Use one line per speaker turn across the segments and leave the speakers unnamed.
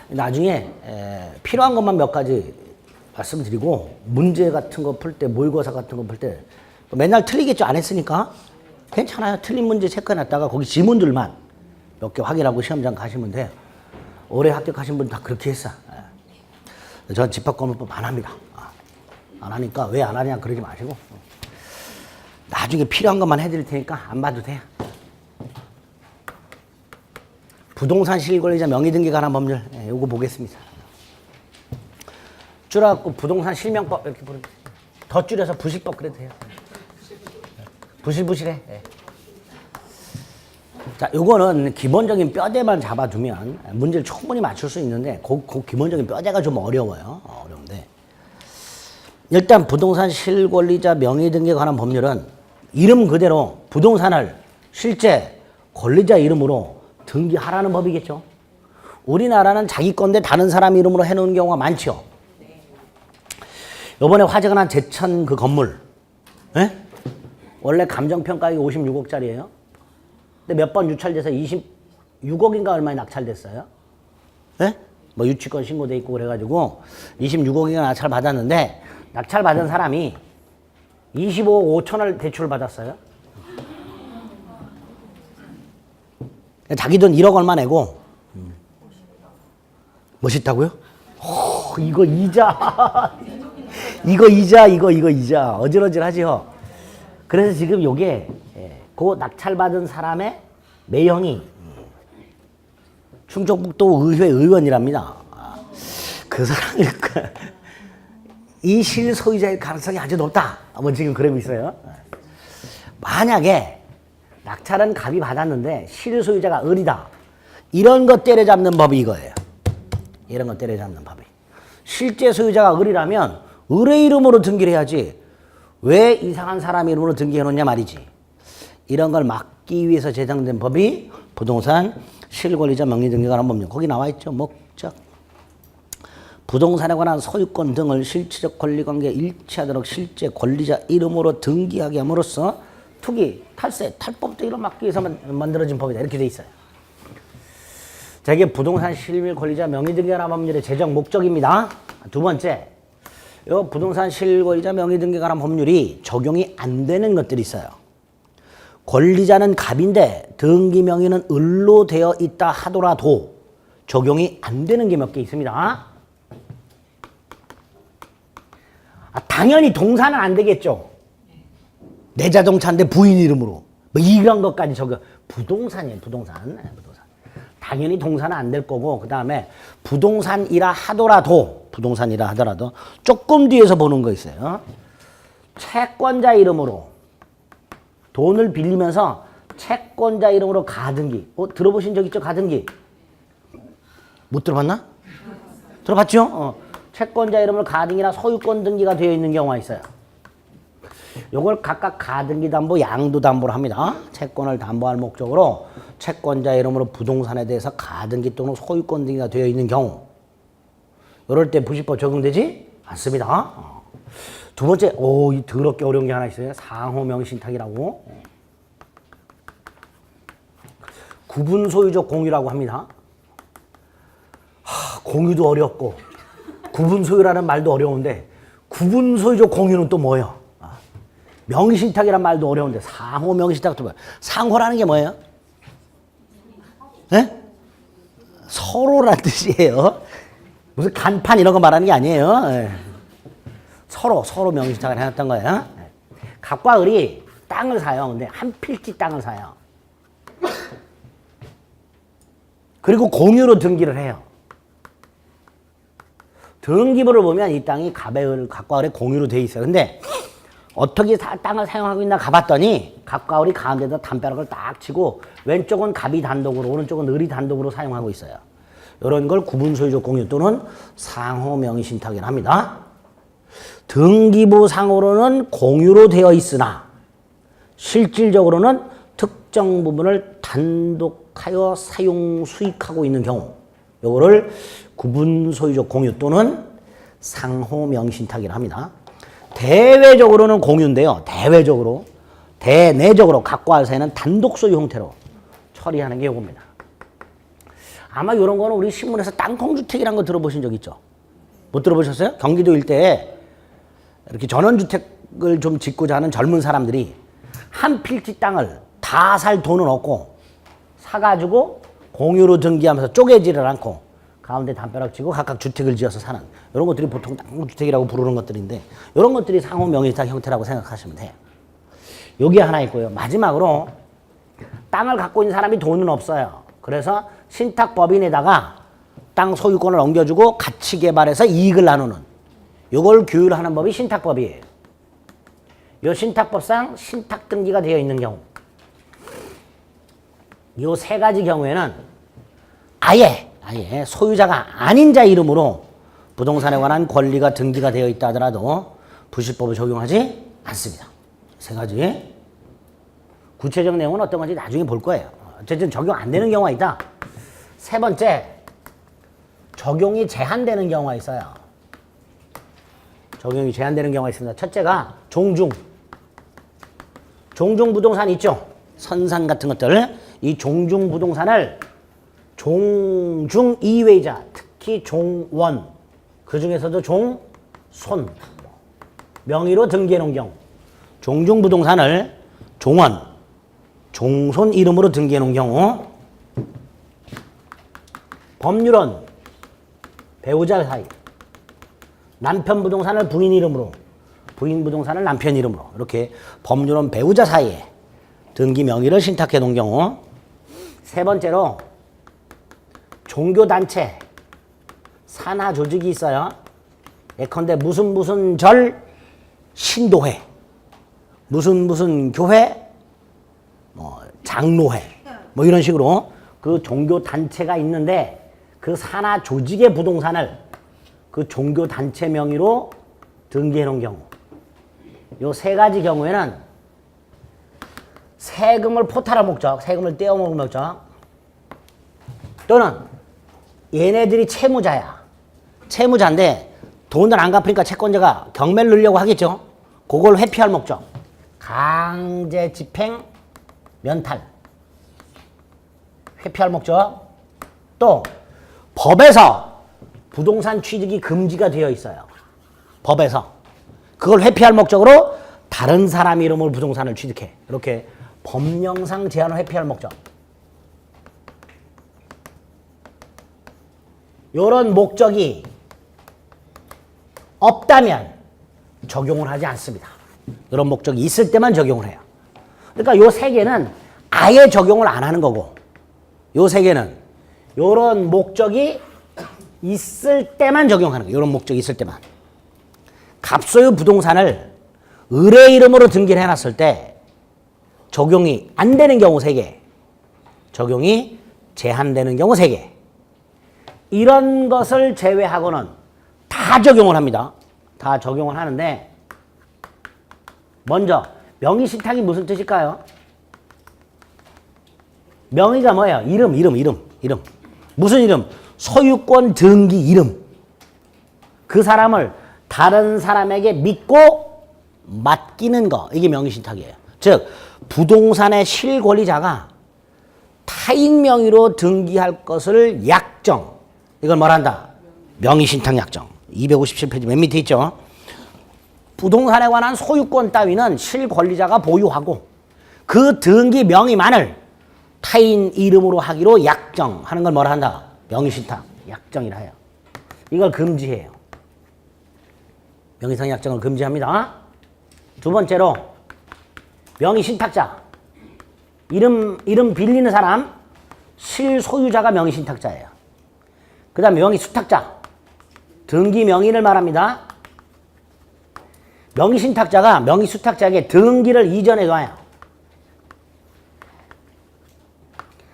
나중에 필요한 것만 몇 가지 말씀드리고 문제 같은 거 풀 때 모의고사 같은 거 풀 때 맨날 틀리겠죠. 안 했으니까 괜찮아요. 틀린 문제 체크해놨다가 거기 지문들만 몇 개 확인하고 시험장 가시면 돼요. 올해 합격하신 분 다 그렇게 했어. 전 집합과목법 안 합니다. 안 하니까 왜 안 하냐 그러지 마시고 나중에 필요한 것만 해드릴 테니까 안 봐도 돼요. 부동산 실권리자 명의등기 관한 법률 요거 보겠습니다. 줄여갖고 부동산 실명법 이렇게 부르면 더 줄여서 부실법 그래도 돼요. 부실부실해. 자, 요거는 기본적인 뼈대만 잡아두면 문제를 충분히 맞출 수 있는데 그 기본적인 뼈대가 좀 어려워요. 어려운데 일단 부동산 실권리자 명의등기에 관한 법률은 이름 그대로 부동산을 실제 권리자 이름으로 등기하라는 법이겠죠. 우리나라는 자기 건데 다른 사람 이름으로 해놓은 경우가 많죠. 요번에 화제가 난 제천 그 건물 원래 감정평가액이 56억짜리예요. 근데 몇 번 유찰돼서 26억인가 얼마에 낙찰됐어요. 뭐 유치권 신고돼 있고 그래가지고 26억인가 낙찰 받았는데 낙찰 받은 사람이 25억 5천을 대출을 받았어요. 자기 돈 1억 얼마 내고 멋있다고요? 이거 이자 이거 이자 어질어질하죠. 그래서 지금 요게 그 낙찰받은 사람의 매형이 충청북도 의회 의원이랍니다. 그 사람이 이 실소유자일 가능성이 아주 높다. 뭐 지금 그러고 있어요. 만약에 낙찰은 갑이 받았는데 실소유자가 을이다. 이런 것 때려잡는 법이 이거예요. 이런 것 때려잡는 법이. 실제 소유자가 을이라면 을의 이름으로 등기를 해야지 왜 이상한 사람 이름으로 등기해 놓냐 말이지. 이런 걸 막기 위해서 제정된 법이 부동산 실권리자 명의등기에 관한 법률. 거기 나와 있죠. 목적. 부동산에 관한 소유권 등을 실질적 권리관계에 일치하도록 실제 권리자 이름으로 등기하게 함으로써 투기, 탈세, 탈법 등을 막기 위해서 만들어진 법이다. 이렇게 돼 있어요. 자, 이게 부동산 실물 권리자 명의등기에 관한 법률의 제정 목적입니다. 두 번째, 이 부동산 실권리자 명의등기에 관한 법률이 적용이 안 되는 것들이 있어요. 권리자는 갑인데 등기 명의는 을로 되어 있다 하더라도 적용이 안 되는 게 몇 개 있습니다. 당연히 동사는 안 되겠죠. 내 자동차인데 부인 이름으로 뭐 이런 것까지 적용. 부동산이에요. 부동산. 당연히 동사는 안 될 거고 그 다음에 부동산이라 하더라도 조금 뒤에서 보는 거 있어요. 채권자 이름으로 돈을 빌리면서 채권자 이름으로 가등기. 들어보신 적 있죠? 가등기. 못 들어봤나? 들어봤죠? 채권자 이름으로 가등기나 소유권 등기가 되어 있는 경우가 있어요. 요걸 각각 가등기 담보, 양도 담보를 합니다. 채권을 담보할 목적으로 채권자 이름으로 부동산에 대해서 가등기 또는 소유권 등기가 되어 있는 경우. 이럴 때 부실법 적용되지 않습니다. 두 번째, 이 더럽게 어려운 게 하나 있어요. 상호명의신탁이라고. 구분소유적 공유라고 합니다. 공유도 어렵고 구분소유라는 말도 어려운데 구분소유적 공유는 또 뭐예요? 명의신탁이란 말도 어려운데 상호명의신탁도 뭐예요? 상호라는 게 뭐예요? 서로란 뜻이에요. 무슨 간판 이런 거 말하는 게 아니에요. 서로 명의신탁을 해놨던 거예요. 갑과 을이 땅을 사요. 근데 한 필지 땅을 사요. 그리고 공유로 등기를 해요. 등기부를 보면 이 땅이 갑과 을의 공유로 돼 있어요. 근데 어떻게 땅을 사용하고 있나 가봤더니 갑과 을이 가운데다 담벼락을 딱 치고 왼쪽은 갑이 단독으로 오른쪽은 을이 단독으로 사용하고 있어요. 이런 걸 구분소유적 공유 또는 상호명의신탁이라 합니다. 등기부상으로는 공유로 되어 있으나 실질적으로는 특정 부분을 단독하여 사용 수익하고 있는 경우 요거를 구분소유적 공유 또는 상호명의신탁이라 합니다. 대외적으로는 공유인데요. 대내적으로 갑과 을 사이는 단독 소유 형태로 처리하는 게 요겁니다. 아마 이런 거는 우리 신문에서 땅콩주택이라는 거 들어보신 적 있죠? 못 들어보셨어요? 경기도 일대에 이렇게 전원주택을 좀 짓고자 하는 젊은 사람들이 한 필지 땅을 다 살 돈은 없고 사가지고 공유로 등기하면서 쪼개지를 않고 가운데 담벼락 치고 각각 주택을 지어서 사는 이런 것들이 보통 땅주택이라고 부르는 것들인데 이런 것들이 상호 명의신탁 형태라고 생각하시면 돼요. 여기 하나 있고요. 마지막으로 땅을 갖고 있는 사람이 돈은 없어요. 그래서 신탁법인에다가 땅 소유권을 옮겨주고 같이 개발해서 이익을 나누는 이걸 규율하는 법이 신탁법이에요. 이 신탁법상 신탁 등기가 되어 있는 경우 이 세 가지 경우에는 아예 소유자가 아닌 자 이름으로 부동산에 관한 권리가 등기가 되어 있다 하더라도 부실법을 적용하지 않습니다. 세 가지. 구체적 내용은 어떤 건지 나중에 볼 거예요. 어쨌든 적용 안 되는 경우가 있다. 세 번째, 적용이 제한되는 경우가 있어요. 적용이 제한되는 경우가 있습니다. 첫째가 종중 부동산 있죠? 선산 같은 것들. 이 종중 부동산을 종중 이외자, 특히 종원, 그 중에서도 종손 명의로 등기해 놓은 경우, 종중 부동산을 종원, 종손 이름으로 등기해 놓은 경우, 법률은 배우자 사이, 남편 부동산을 부인 이름으로, 부인 부동산을 남편 이름으로 이렇게 법률은 배우자 사이에 등기 명의를 신탁해 놓은 경우, 세 번째로 종교단체, 산하 조직이 있어요. 예컨대 무슨 절 신도회, 무슨 교회, 장로회, 이런 식으로 그 종교단체가 있는데 그 산하 조직의 부동산을 그 종교단체 명의로 등기해 놓은 경우, 요 세 가지 경우에는 세금을 포탈할 목적, 세금을 떼어먹을 목적, 또는 얘네들이 채무자야. 채무자인데 돈을 안 갚으니까 채권자가 경매를 넣으려고 하겠죠. 그걸 회피할 목적, 강제 집행, 면탈, 회피할 목적. 또 법에서 부동산 취득이 금지가 되어 있어요. 법에서. 그걸 회피할 목적으로 다른 사람 이름으로 부동산을 취득해. 이렇게 법령상 제한을 회피할 목적. 이런 목적이 없다면 적용을 하지 않습니다. 이런 목적이 있을 때만 적용을 해요. 그러니까 요 세 개는 아예 적용을 안 하는 거고, 요 세 개는 이런 목적이 있을 때만 적용하는 거예요. 이런 목적이 있을 때만. 갑소유 부동산을 을의 이름으로 등기를 해놨을 때 적용이 안 되는 경우 3개, 적용이 제한되는 경우 3개. 이런 것을 제외하고는 다 적용을 합니다. 다 적용을 하는데, 먼저 명의신탁이 무슨 뜻일까요? 명의가 뭐예요? 이름. 무슨 이름? 소유권 등기 이름. 그 사람을 다른 사람에게 믿고 맡기는 거, 이게 명의신탁이에요. 즉 부동산의 실권리자가 타인 명의로 등기할 것을 약정, 이걸 뭐란다? 명의신탁 약정. 257페이지 맨 밑에 있죠. 부동산에 관한 소유권 따위는 실권리자가 보유하고 그 등기 명의만을 타인 이름으로 하기로 약정하는 걸 뭐라 한다? 명의신탁 약정이라 해요. 이걸 금지해요. 명의신탁 약정을 금지합니다. 두 번째로 명의신탁자, 이름 빌리는 사람, 실소유자가 명의신탁자예요. 그 다음에 명의수탁자, 등기 명의를 말합니다. 명의신탁자가 명의수탁자에게 등기를 이전해 놔요.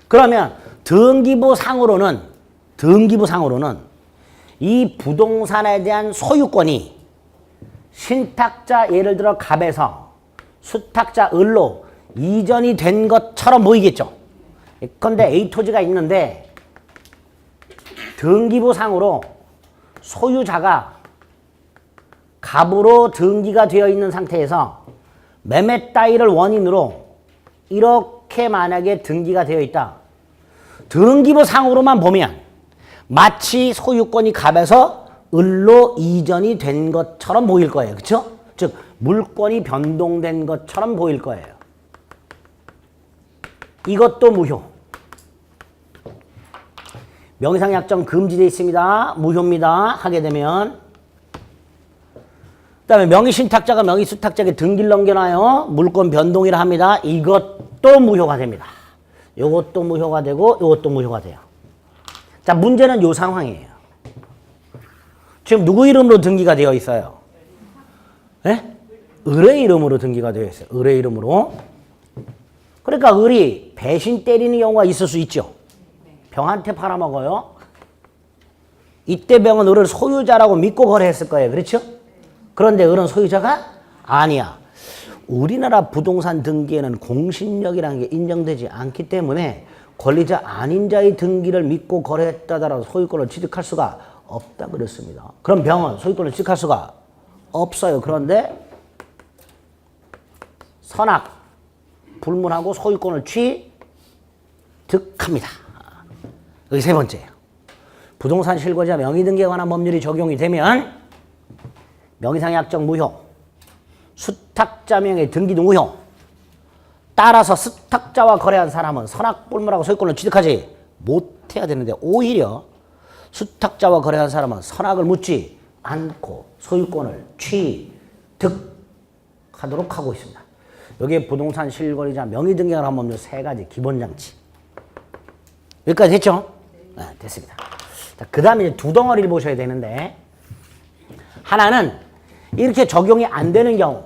그러면 등기부 상으로는 이 부동산에 대한 소유권이 신탁자, 예를 들어 갑에서 수탁자 을로 이전이 된 것처럼 보이겠죠. 예컨대 A토지가 있는데 등기부 상으로 소유자가 갑으로 등기가 되어 있는 상태에서 매매 따위를 원인으로 이렇게 만약에 등기가 되어 있다. 등기부상으로만 보면 마치 소유권이 갑에서 을로 이전이 된 것처럼 보일 거예요. 그렇죠? 즉 물권이 변동된 것처럼 보일 거예요. 이것도 무효. 명의상 약정 금지되어 있습니다. 무효입니다. 하게 되면 그 다음에 명의신탁자가 명의수탁자에게 등기를 넘겨놔요. 물권 변동이라 합니다. 이것도 무효가 됩니다. 이것도 무효가 되고 이것도 무효가 돼요. 자, 문제는 이 상황이에요. 지금 누구 이름으로 등기가 되어 있어요? 네? 을의 이름으로 등기가 되어 있어요. 을의 이름으로. 그러니까 을이 배신 때리는 경우가 있을 수 있죠. 병한테 팔아먹어요. 이때 병은 을을 소유자라고 믿고 거래했을 거예요. 그렇죠? 그런데 을은 소유자가 아니야. 우리나라 부동산 등기에는 공신력이라는 게 인정되지 않기 때문에 권리자 아닌 자의 등기를 믿고 거래했다더라도 소유권을 취득할 수가 없다 그랬습니다. 그럼 병은 소유권을 취득할 수가 없어요. 그런데 선악 불문하고 소유권을 취득합니다. 여기 세 번째예요. 부동산 실거주자 명의등기에 관한 법률이 적용이 되면 명의상 약정 무효, 수탁자 명의 등기도 무효. 따라서 수탁자와 거래한 사람은 선악 불문하고 소유권을 취득하지 못해야 되는데 오히려 수탁자와 거래한 사람은 선악을 묻지 않고 소유권을 취득하도록 하고 있습니다. 여기에 부동산 실거래자 명의등기에 관한 법률 세 가지 기본 장치. 여기까지 됐죠? 네, 됐습니다. 자, 그 다음에 두 덩어리를 보셔야 되는데 하나는 이렇게 적용이 안 되는 경우,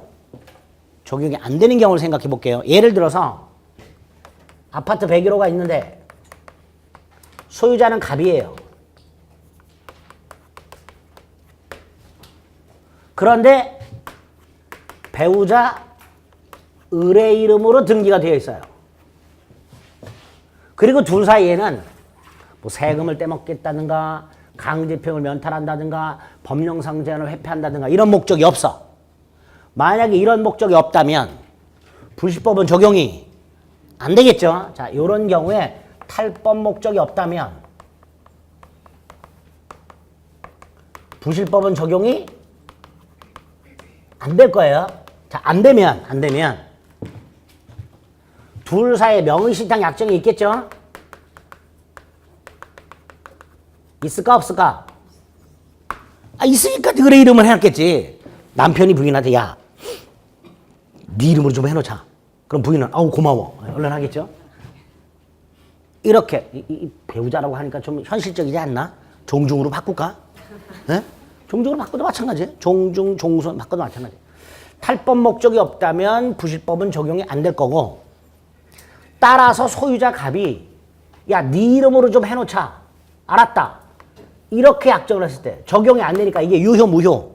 적용이 안 되는 경우를 생각해 볼게요. 예를 들어서 아파트 101호가 있는데 소유자는 갑이에요. 그런데 배우자 을의 이름으로 등기가 되어 있어요. 그리고 둘 사이에는 뭐 세금을 떼먹겠다든가 강제표를 면탈한다든가 법령상 제한을 회피한다든가 이런 목적이 없어. 만약에 이런 목적이 없다면 불시법은 적용이 안 되겠죠. 자, 이런 경우에 탈법 목적이 없다면 부실법은 적용이 안 될 거예요. 자, 안 되면 둘 사이에 명의신탁 약정이 있겠죠? 있을까 없을까? 아, 있으니까 을의 이름을 해놨겠지. 남편이 부인한테 야, 네 이름으로 좀 해놓자. 그럼 부인은 아우 고마워. 얼른 하겠죠? 이렇게 이 배우자라고 하니까 좀 현실적이지 않나? 종중으로 바꿀까? 네? 종중으로 바꿔도 마찬가지예요. 종중, 종선 바꿔도 마찬가지예요. 탈법 목적이 없다면 부실법은 적용이 안 될 거고 따라서 소유자 갑이 야, 네 이름으로 좀 해놓자. 알았다. 이렇게 약정을 했을 때 적용이 안 되니까 이게 유효, 무효?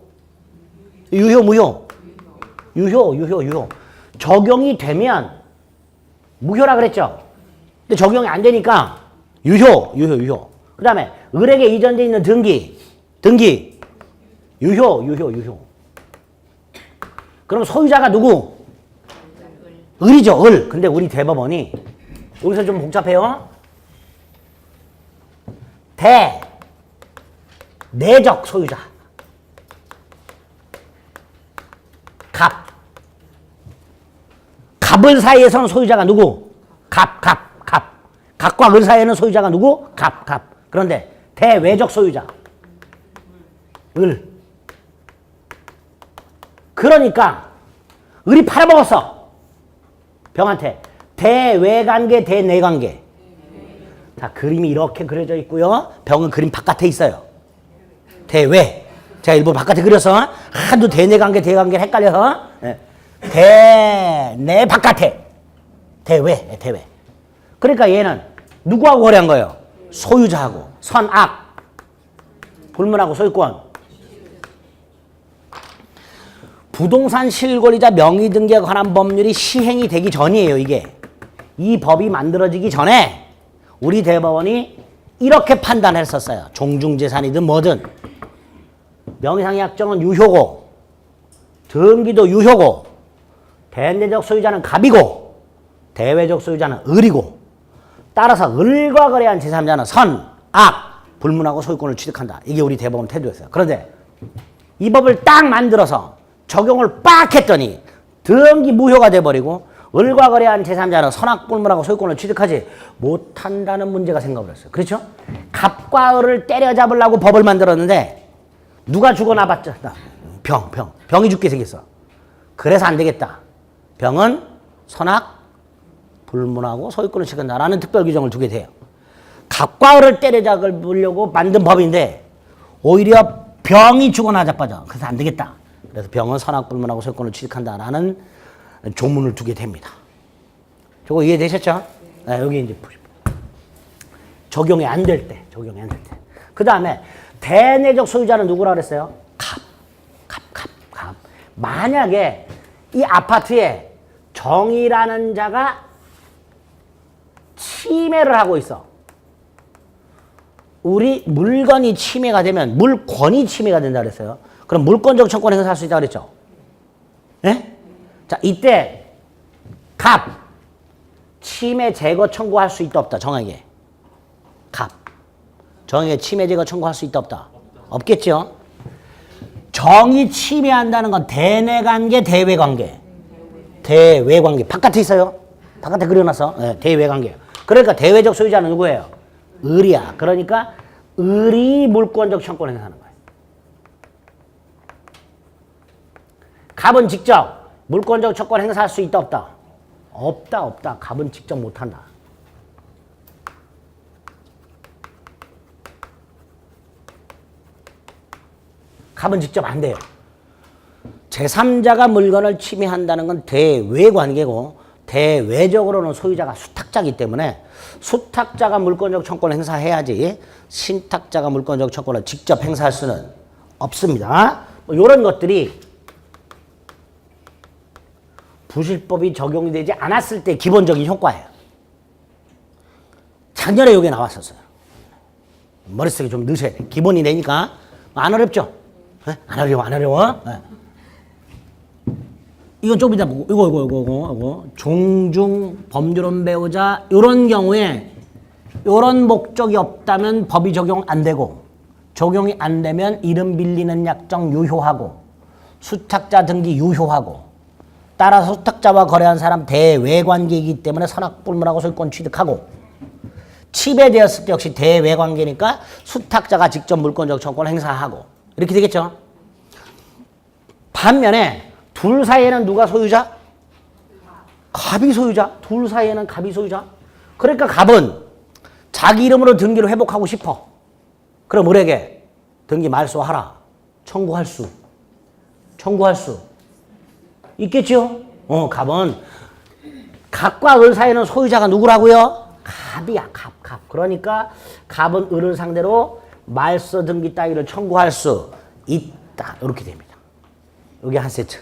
유효, 무효? 유효. 적용이 되면 무효라 그랬죠? 근데 적용이 안 되니까 유효. 그 다음에 을에게 이전되어 있는 등기. 유효. 그럼 소유자가 누구? 을이죠, 을. 근데 우리 대법원이 여기서 좀 복잡해요. 내적 소유자. 갑을 사이에서는 소유자가 누구? 갑. 갑과 을 사이에는 소유자가 누구? 갑. 그런데 대외적 소유자. 을. 그러니까 을이 팔아먹었어. 병한테. 대외관계, 대내관계. 자, 그림이 이렇게 그려져 있고요. 병은 그림 바깥에 있어요. 대외. 제가 일부러 바깥에 그려서 하도 대내관계, 대관계를 헷갈려서 대내 바깥에. 대외. 그러니까 얘는 누구하고 거래한 거예요? 소유자하고. 선악. 불문하고 소유권. 부동산 실권리자 명의등기에 관한 법률이 시행이 되기 전이에요, 이게. 이 법이 만들어지기 전에 우리 대법원이 이렇게 판단했었어요. 종중재산이든 뭐든. 명의상 약정은 유효고, 등기도 유효고, 대내적 소유자는 갑이고, 대외적 소유자는 을이고, 따라서 을과 거래한 제3자는 선, 악, 불문하고 소유권을 취득한다. 이게 우리 대법원 태도였어요. 그런데 이 법을 딱 만들어서 적용을 빡 했더니 등기 무효가 돼버리고 을과 거래한 제3자는 선악 불문하고 소유권을 취득하지 못한다는 문제가 생겨버렸어요. 그렇죠? 갑과 을을 때려잡으려고 법을 만들었는데 누가 죽어나봤죠? 병이 죽게 생겼어. 그래서 안 되겠다. 병은 선악 불문하고 소유권을 취득한다라는 특별 규정을 두게 돼요. 갑과 을을 때려잡으려고 만든 법인데 오히려 병이 죽어나 자빠져. 그래서 안 되겠다. 그래서 병은 선악 불문하고 소유권을 취득한다라는 조문을 두게 됩니다. 저거 이해되셨죠? 네, 여기 이제 적용이 안 될 때, 그 다음에 대내적 소유자는 누구라 그랬어요? 갑. 만약에 이 아파트에 정이라는 자가 침해를 하고 있어. 우리 물건이 침해가 되면 물권이 침해가 된다 그랬어요. 그럼 물권적 청구권 행사할 수 있다 그랬죠? 네? 자, 이때 갑 침해 제거 청구할 수 있다 없다 정에게. 갑 정에게 침해 제거 청구할 수 있다 없다? 없겠죠? 정이 침해한다는 건 대내관계 대외관계. 대외관계 바깥에 있어요. 바깥에 그려놨어. 네, 대외관계. 그러니까 대외적 소유자는 누구예요? 을이야. 그러니까 을이 물권적 청구권을 행사하는 거예요. 갑은 직접 물권적 청구권 행사할 수 있다 없다? 없다. 갑은 직접 못한다. 갑은 직접 안 돼요. 제3자가 물건을 침해한다는 건 대외관계고 대외적으로는 소유자가 수탁자이기 때문에 수탁자가 물권적 청구권을 행사해야지 신탁자가 물권적 청구권을 직접 행사할 수는 없습니다. 이런 것들이 부실법이 적용이 되지 않았을 때 기본적인 효과예요. 작년에 이게 나왔었어요. 머릿속에 좀 넣으셔야 돼요. 기본이 되니까 안 어렵죠? 네? 안 어려워. 네. 이건 좀 이따 보고 이거 종중 법률론 배우자 이런 경우에 이런 목적이 없다면 법이 적용 안 되고 적용이 안 되면 이름 빌리는 약정 유효하고 수탁자 등기 유효하고 따라서 수탁자와 거래한 사람 대외관계이기 때문에 선악불문하고 소유권 취득하고 침해되었을 때 역시 대외관계니까 수탁자가 직접 물권적 청구권 행사하고 이렇게 되겠죠. 반면에 둘 사이에는 누가 소유자? 갑이 소유자. 둘 사이에는 갑이 소유자. 그러니까 갑은 자기 이름으로 등기를 회복하고 싶어. 그럼 을에게 등기 말소하라. 청구할 수 있겠죠? 갑은 갑과 을 사이에는 소유자가 누구라고요? 갑이야. 갑. 그러니까 갑은 을을 상대로 말소 등기 따위를 청구할 수 있다. 이렇게 됩니다. 여기 한 세트.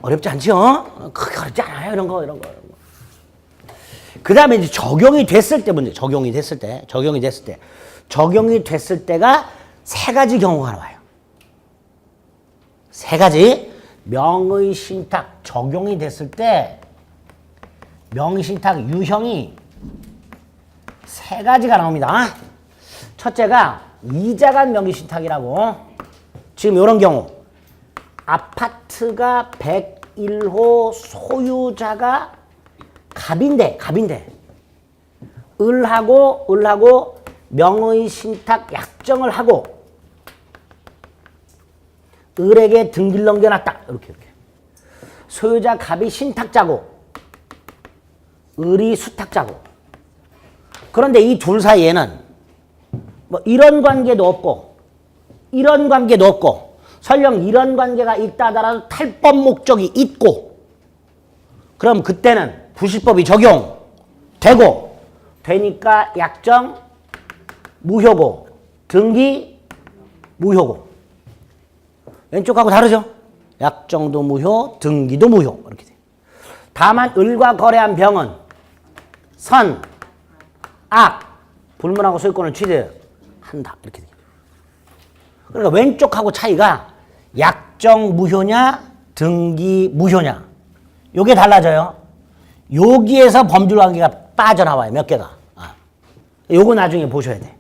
어렵지 않죠? 크게 어렵지 않아요. 이런 거. 그 다음에 이제 적용이 됐을 때 문제. 적용이 됐을 때가 세 가지 경우가 나와요. 세 가지. 명의신탁 적용이 됐을 때 명의신탁 유형이 세 가지가 나옵니다. 첫째가 이자간 명의신탁이라고. 지금 이런 경우 아파트가 101호 소유자가 갑인데 을하고 명의신탁 약정을 하고 을에게 등기를 넘겨놨다. 이렇게. 소유자 갑이 신탁자고 을이 수탁자고. 그런데 이 둘 사이에는 뭐 이런 관계도 없고 설령 이런 관계가 있다 하더라도 탈법 목적이 있고 그럼 그때는 부실법이 적용되고 되니까 약정 무효고 등기 무효고. 왼쪽하고 다르죠? 약정도 무효, 등기도 무효. 이렇게 돼요. 다만 을과 거래한 병은 선, 악, 불문하고 소유권을 취득한다. 이렇게 돼요. 그러니까 왼쪽하고 차이가 약정 무효냐, 등기 무효냐. 요게 달라져요. 여기에서 법률관계가 빠져나와요. 몇 개가. 요거 나중에 보셔야 돼.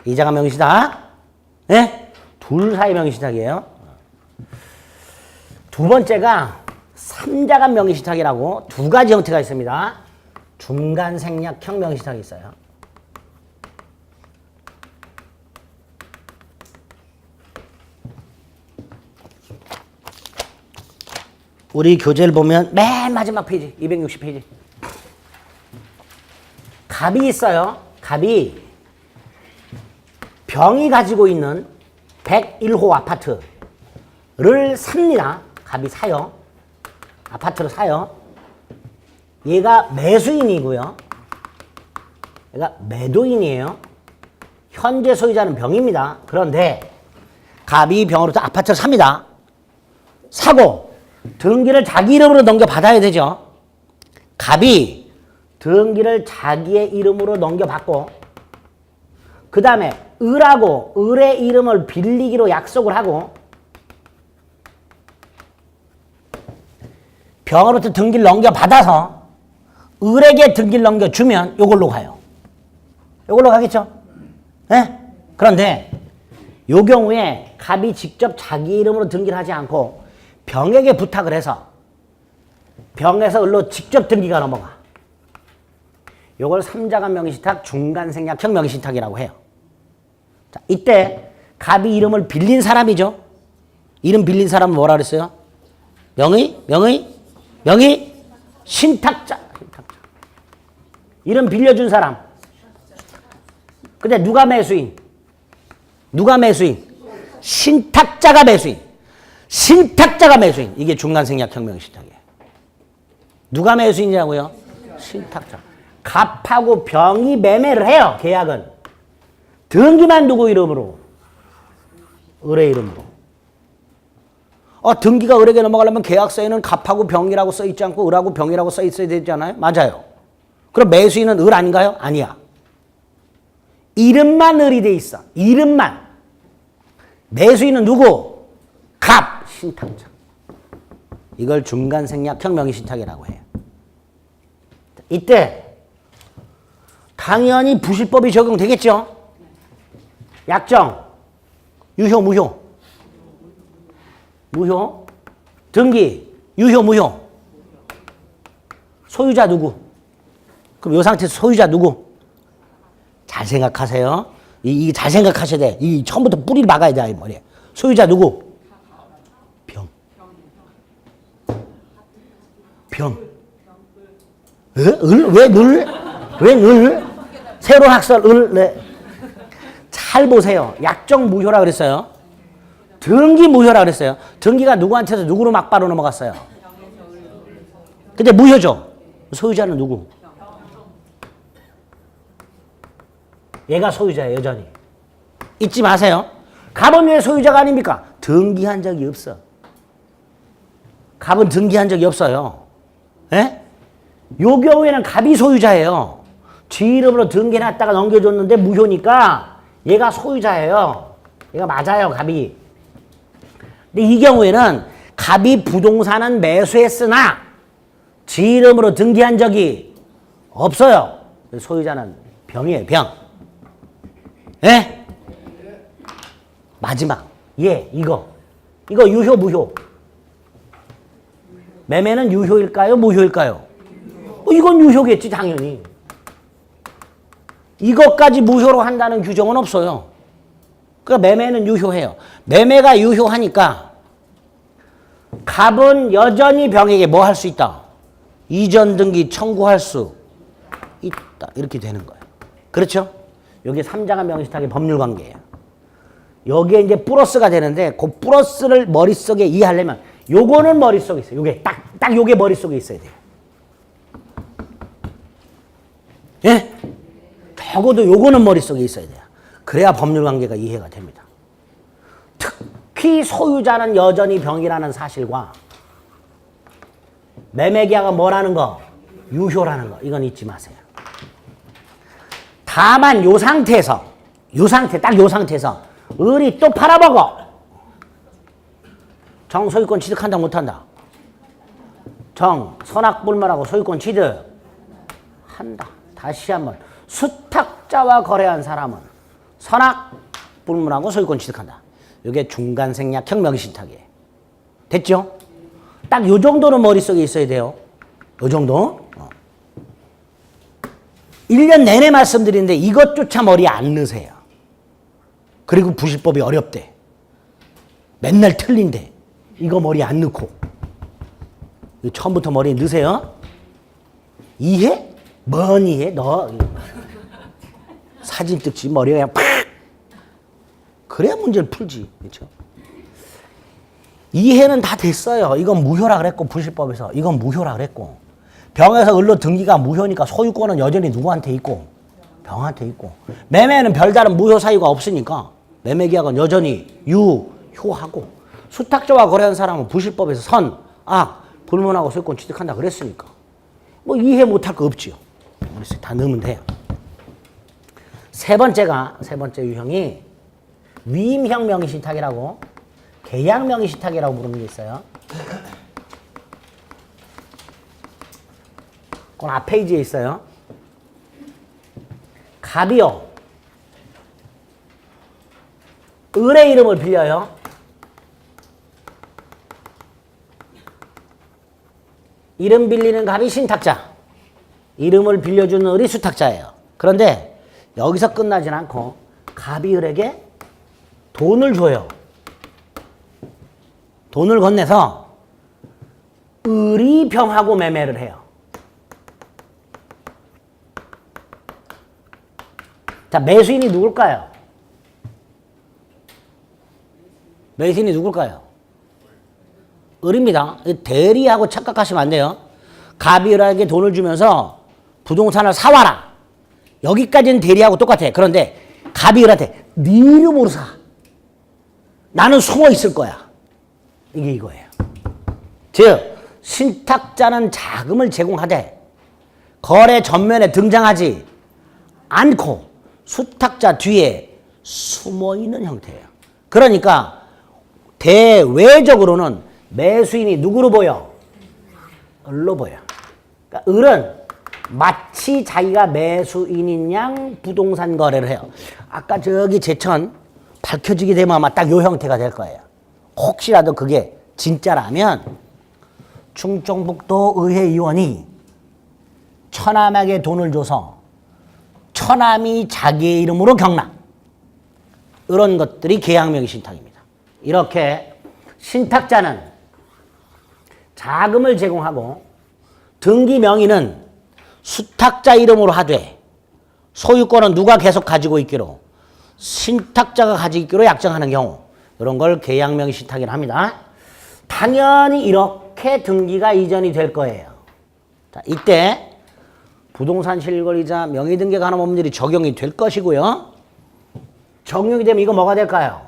이자가 명의신탁. 네? 둘 사이 명의신탁이에요. 두 번째가 삼자간 명의신탁이라고 두 가지 형태가 있습니다. 중간생략형 명의신탁이 있어요. 우리 교재를 보면 맨 마지막 페이지 260페이지 갑이 있어요. 갑이 병이 가지고 있는 101호 아파트를 삽니다. 갑이 사요. 아파트를 사요. 얘가 매수인이고요. 얘가 매도인이에요. 현재 소유자는 병입니다. 그런데 갑이 병으로부터 아파트를 삽니다. 사고 등기를 자기 이름으로 넘겨받아야 되죠. 갑이 등기를 자기의 이름으로 넘겨받고 그 다음에 을하고 을의 이름을 빌리기로 약속을 하고 병으로부터 등기를 넘겨받아서 을에게 등기를 넘겨주면 이걸로 가요. 이걸로 가겠죠? 네? 그런데 이 경우에 갑이 직접 자기 이름으로 등기를 하지 않고 병에게 부탁을 해서 병에서 을로 직접 등기가 넘어가. 이걸 삼자간 명의신탁, 중간생략형 명의신탁이라고 해요. 자, 이때 갑이 이름을 빌린 사람이죠. 이름 빌린 사람은 뭐라 그랬어요? 신탁자. 이름 빌려준 사람. 근데 누가 매수인? 신탁자가 매수인. 신탁자가 매수인. 이게 중간생략형 명의신탁이에요. 누가 매수인이냐고요? 신탁자. 갑하고 병이 매매를 해요. 계약은. 등기만 누구 이름으로? 을의 이름으로. 등기가 을에게 넘어가려면 계약서에는 갑하고 병이라고 써있지 않고 을하고 병이라고 써있어야 되잖아요. 맞아요. 그럼 매수인은 을 아닌가요? 아니야. 이름만 을이 돼 있어. 이름만. 매수인은 누구? 갑. 신탁자. 이걸 중간생략형 명의신탁이라고 해요. 이때 당연히 부실법이 적용되겠죠. 약정, 유효, 무효, 등기, 유효, 무효. 소유자 누구? 그럼 이 상태에서 소유자 누구? 잘 생각하세요. 이게 잘 생각하셔야 돼. 이 처음부터 뿌리를 막아야 돼, 이 머리에. 소유자 누구? 병. 왜 늘? 새로운 학설, 네. 잘 보세요. 약정 무효라 그랬어요. 등기 무효라 그랬어요. 등기가 누구한테서 누구로 막바로 넘어갔어요. 근데 무효죠. 소유자는 누구? 얘가 소유자예요, 여전히. 잊지 마세요. 갑은 왜 소유자가 아닙니까? 등기한 적이 없어. 갑은 등기한 적이 없어요. 예? 요 경우에는 갑이 소유자예요. 지 이름으로 등기해놨다가 넘겨줬는데 무효니까 얘가 소유자예요. 얘가 맞아요, 갑이. 근데 이 경우에는 갑이 부동산은 매수했으나 지 이름으로 등기한 적이 없어요. 소유자는 병이에요, 병. 예? 마지막. 이거 유효, 무효. 매매는 유효일까요, 무효일까요? 이건 유효겠지, 당연히. 이것까지 무효로 한다는 규정은 없어요. 그러니까 매매는 유효해요. 매매가 유효하니까 갑은 여전히 병에게 뭐 할 수 있다? 이전 등기 청구할 수 있다. 이렇게 되는 거예요. 그렇죠? 여기 삼자간 명의신탁의 법률관계예요. 여기에 이제 플러스가 되는데 그 플러스를 머릿속에 이해하려면 요거는 머릿속에 있어요. 요게 딱 요게 머릿속에 있어야 돼요. 예? 적어도 요거는 머릿속에 있어야 돼요. 그래야 법률관계가 이해가 됩니다. 특히 소유자는 여전히 병이라는 사실과 매매계약은 뭐라는 거? 유효라는 거. 이건 잊지 마세요. 다만 요 상태에서 딱 요 상태에서 을이 또 팔아먹어. 정소유권 취득한다 못한다? 정, 선악불문하고 소유권 취득한다. 다시 한번 수탁자와 거래한 사람은 선악불문하고 소유권 취득한다. 이게 중간생략형 명의신탁이에요. 됐죠? 딱 요 정도는 머릿속에 있어야 돼요. 요 정도. 1년 내내 말씀드리는데 이것조차 머리에 안 넣으세요. 그리고 부실법이 어렵대. 맨날 틀린대. 이거 머리에 안 넣고. 처음부터 머리에 넣으세요. 이해? 뭔 이해? 너 사진 찍지 머리에 그냥 팍! 그래야 문제를 풀지. 그렇죠? 이해는 다 됐어요. 이건 무효라 그랬고 부실법에서 이건 무효라 그랬고 병에서 을로 등기가 무효니까 소유권은 여전히 누구한테 있고 병한테 있고 매매는 별다른 무효 사유가 없으니까 매매계약은 여전히 유효하고 수탁자와 거래한 사람은 부실법에서 선, 악, 불문하고 소유권 취득한다 그랬으니까 뭐 이해 못할 거 없지요. 다 넣으면 돼요. 세 번째 유형이 위임형 명의신탁이라고 계약 명의신탁이라고 부르는 게 있어요. 그건 앞 페이지에 있어요. 갑이요. 을의 이름을 빌려요. 이름 빌리는 갑이 신탁자. 이름을 빌려주는 을이 수탁자예요. 그런데 여기서 끝나진 않고 갑이 을에게 돈을 줘요. 돈을 건네서 을이 병하고 매매를 해요. 자, 매수인이 누굴까요? 매수인이 누굴까요? 을입니다. 대리하고 착각하시면 안 돼요. 갑이 을에게 돈을 주면서 부동산을 사와라. 여기까지는 대리하고 똑같아. 그런데 갑이 을한테 네 이름으로 사. 나는 숨어 있을 거야. 이게 이거예요. 즉 신탁자는 자금을 제공하되 거래 전면에 등장하지 않고 수탁자 뒤에 숨어있는 형태예요. 그러니까 대외적으로는 매수인이 누구로 보여? 을로 보여. 그러니까 을은 마치 자기가 매수인인 양 부동산 거래를 해요. 아까 저기 제천 밝혀지게 되면 아마 딱 요 형태가 될 거예요. 혹시라도 그게 진짜라면 충청북도 의회의원이 처남에게 돈을 줘서 처남이 자기의 이름으로 경락. 이런 것들이 계약명의 신탁입니다. 이렇게 신탁자는 자금을 제공하고 등기 명의는 수탁자 이름으로 하되 소유권은 누가 계속 가지고 있기로 신탁자가 가지고 있기로 약정하는 경우 이런 걸 계약명의 신탁이라 합니다. 당연히 이렇게 등기가 이전이 될 거예요. 자, 이때 부동산 실거래자 명의등기 관한 법률이 적용이 될 것이고요. 적용이 되면 이거 뭐가 될까요?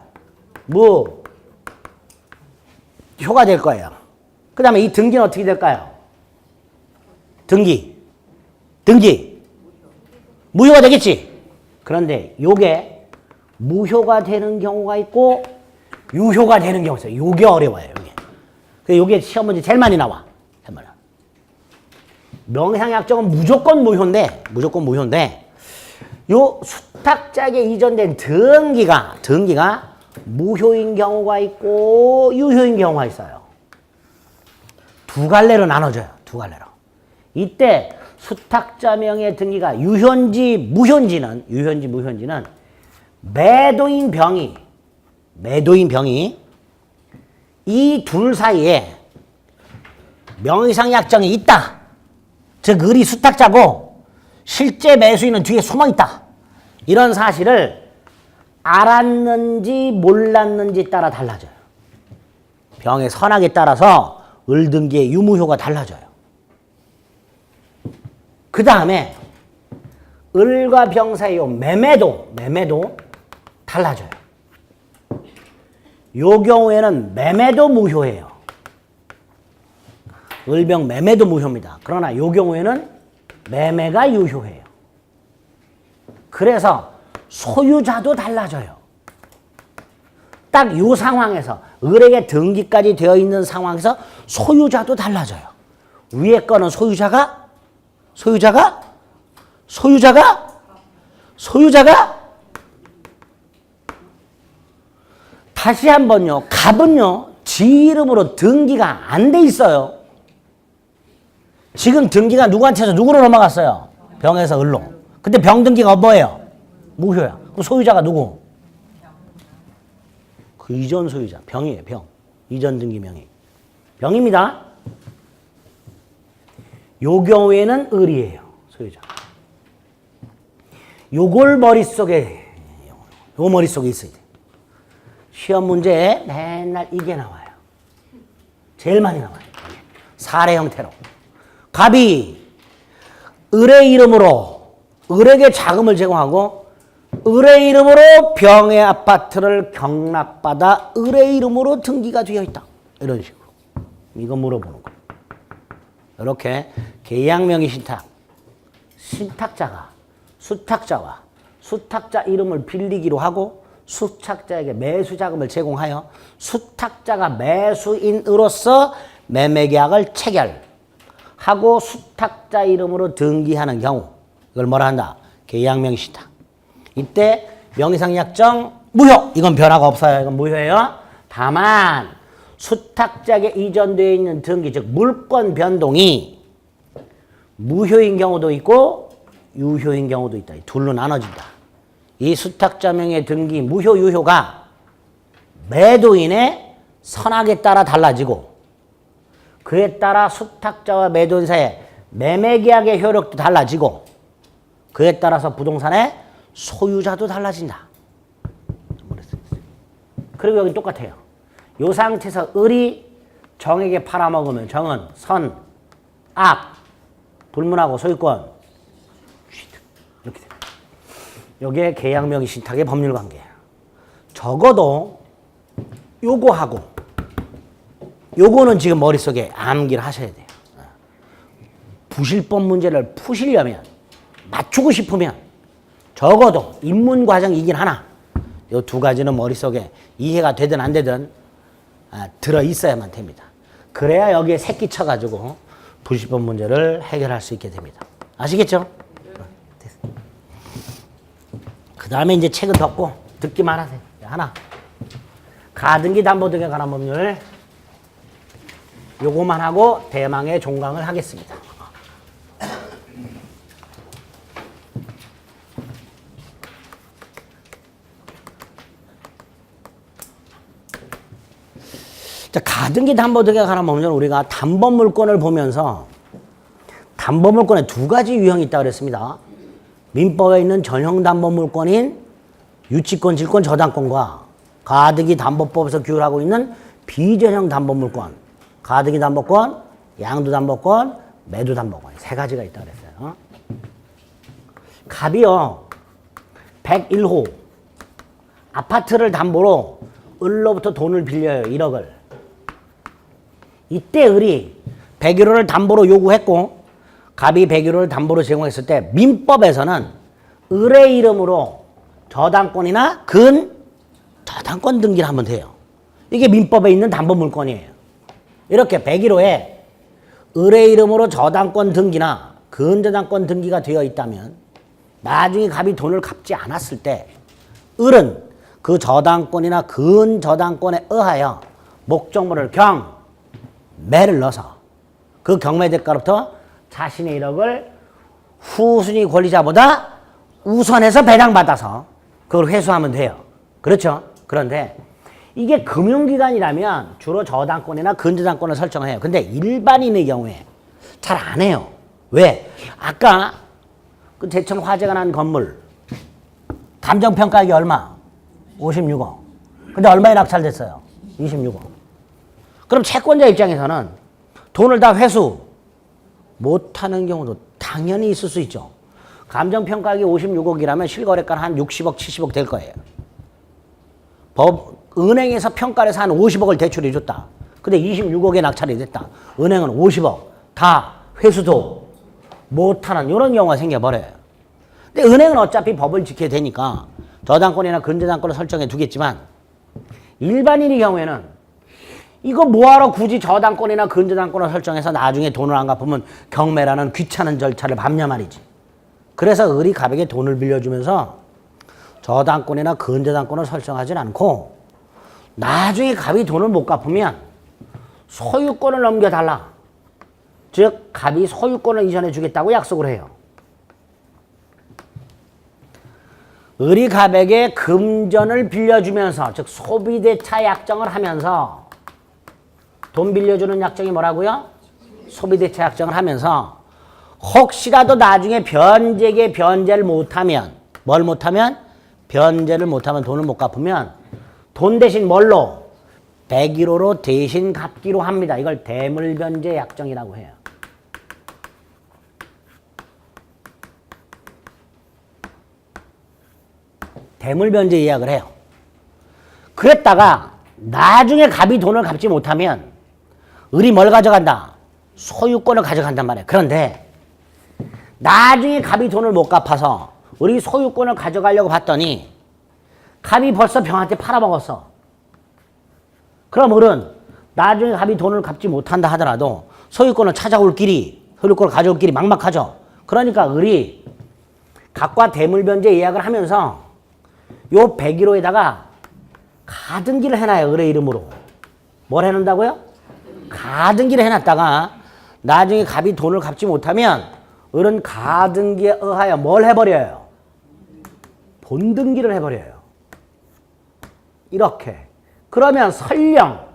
무효가 될 거예요. 그 다음에 이 등기는 어떻게 될까요? 등기 무효가 되겠지. 그런데 요게 무효가 되는 경우가 있고 유효가 되는 경우가 있어요. 요게 어려워요. 요게 시험 문제 제일 많이 나와. 명의상약정은 무조건 무효인데 요 수탁자에게 이전된 등기가 무효인 경우가 있고 유효인 경우가 있어요. 두 갈래로 나눠져요. 두 갈래로. 이때 수탁자 명의 등기가 유효인지 무효인지는 매도인 병이 이 둘 사이에 명의상 약정이 있다. 즉 을이 수탁자고 실제 매수인은 뒤에 숨어있다. 이런 사실을 알았는지 몰랐는지 따라 달라져요. 병의 선악에 따라서 을 등기의 유무효가 달라져요. 그 다음에 을과 병 사이의 매매도 달라져요. 요 경우에는 매매도 무효예요. 을병 매매도 무효입니다. 그러나 요 경우에는 매매가 유효해요. 그래서 소유자도 달라져요. 딱 요 상황에서 을에게 등기까지 되어 있는 상황에서 소유자도 달라져요. 위에 거는 소유자가 다시 한번요. 갑은요. 지 이름으로 등기가 안 돼 있어요. 지금 등기가 누구한테서 누구로 넘어갔어요? 병에서 을로. 근데 병 등기가 뭐예요? 무효야. 그럼 소유자가 누구? 그 이전 소유자. 병이에요. 병. 이전 등기 명의. 병입니다. 요 경우에는 을이에요. 소유자. 요걸 머릿속에 있어야 돼. 시험 문제에 맨날 이게 나와요. 제일 많이 나와요. 사례 형태로. 갑이 을의 이름으로 을에게 자금을 제공하고 을의 이름으로 병의 아파트를 경락받아 을의 이름으로 등기가 되어 있다. 이런 식으로. 이거 물어보는 거예요. 이렇게 계약명의 신탁. 신탁자가 수탁자와 수탁자 이름을 빌리기로 하고 수탁자에게 매수자금을 제공하여 수탁자가 매수인으로서 매매계약을 체결하고 수탁자 이름으로 등기하는 경우 이걸 뭐라 한다? 계약명의 신탁. 이때 명의상 약정 무효. 이건 변화가 없어요. 이건 무효예요. 다만 수탁자에게 이전되어 있는 등기 즉 물권 변동이 무효인 경우도 있고 유효인 경우도 있다. 둘로 나눠진다. 이 수탁자명의 등기 무효 유효가 매도인의 선악에 따라 달라지고 그에 따라 수탁자와 매도인 사이의 매매계약의 효력도 달라지고 그에 따라서 부동산의 소유자도 달라진다. 그리고 여기 똑같아요. 이 상태에서 을이 정에게 팔아먹으면 정은 선, 악, 불문하고 소유권 이렇게 돼요. 이게 계약명의 신탁의 법률관계예요. 적어도 요거하고 요거는 지금 머릿속에 암기를 하셔야 돼요. 부실법 문제를 푸시려면 맞추고 싶으면 적어도 입문과정이긴 하나 요 두 가지는 머릿속에 이해가 되든 안 되든 들어 있어야만 됩니다. 그래야 여기에 새끼 쳐가지고 부실법 문제를 해결할 수 있게 됩니다. 아시겠죠? 그 다음에 이제 책은 덮고 듣기만 하세요. 하나. 가등기 담보 등에 관한 법률. 요거만 하고 대망의 종강을 하겠습니다. 자, 가등기 담보 등에 관한 법률은 우리가 담보물권을 보면서 담보물권에 두 가지 유형이 있다고 그랬습니다. 민법에 있는 전형 담보물권인 유치권, 질권, 저당권과 가등기 담보법에서 규율하고 있는 비전형 담보물권, 가등기 담보권, 양도 담보권, 매도 담보권 세 가지가 있다고 그랬어요. 갑이요 101호 아파트를 담보로 을로부터 돈을 빌려요. 1억을. 이때 을이 101호를 담보로 요구했고 갑이 101호를 담보로 제공했을 때 민법에서는 을의 이름으로 저당권이나 근 저당권 등기를 하면 돼요. 이게 민법에 있는 담보물권이에요. 이렇게 101호에 을의 이름으로 저당권 등기나 근저당권 등기가 되어 있다면 나중에 갑이 돈을 갚지 않았을 때 을은 그 저당권이나 근저당권에 의하여 목적물을 경매를 넣어서 그 경매 대가로부터 자신의 1억을 후순위 권리자보다 우선해서 배당받아서 그걸 회수하면 돼요. 그렇죠? 그런데 이게 금융기관이라면 주로 저당권이나 근저당권을 설정해요. 근데 일반인의 경우에 잘 안 해요. 왜? 아까 그 대청 화재가 난 건물 감정평가액이 얼마? 56억. 근데 얼마에 낙찰됐어요? 26억. 그럼 채권자 입장에서는 돈을 다 회수 못하는 경우도 당연히 있을 수 있죠. 감정평가액이 56억이라면 실거래가는 한 60억, 70억 될 거예요. 은행에서 평가를 해서 한 50억을 대출해 줬다. 근데 26억에 낙찰이 됐다. 은행은 50억 다 회수도 못하는 이런 경우가 생겨버려요. 근데 은행은 어차피 법을 지켜야 되니까 저당권이나 근저당권을 설정해 두겠지만 일반인의 경우에는 이거 뭐하러 굳이 저당권이나 근저당권을 설정해서 나중에 돈을 안 갚으면 경매라는 귀찮은 절차를 밟냐 말이지. 그래서 을이 갑에게 돈을 빌려주면서 저당권이나 근저당권을 설정하진 않고 나중에 갑이 돈을 못 갚으면 소유권을 넘겨달라. 즉 갑이 소유권을 이전해 주겠다고 약속을 해요. 을이 갑에게 금전을 빌려주면서 즉 소비대차 약정을 하면서 돈 빌려주는 약정이 뭐라고요? 소비대차 약정을 하면서 혹시라도 나중에 변제에 변제를 못하면 뭘 못하면? 변제를 못하면 돈을 못 갚으면 돈 대신 뭘로? 101호로 대신 갚기로 합니다. 이걸 대물변제 약정이라고 해요. 대물변제 예약을 해요. 그랬다가 나중에 갑이 돈을 갚지 못하면 을이 뭘 가져간다? 소유권을 가져간단 말이에요. 그런데 나중에 갑이 돈을 못 갚아서 을이 소유권을 가져가려고 봤더니 갑이 벌써 병한테 팔아먹었어. 그럼 을은 나중에 갑이 돈을 갚지 못한다 하더라도 소유권을 찾아올 길이, 소유권을 가져올 길이 막막하죠. 그러니까 을이 갑과 대물변제 예약을 하면서 요 101호에다가 가등기를 해놔요. 을의 이름으로. 뭘 해놓는다고요? 가등기를 해놨다가 나중에 갑이 돈을 갚지 못하면 을은 가등기에 의하여 뭘 해버려요? 본등기를 해버려요. 이렇게. 그러면 설령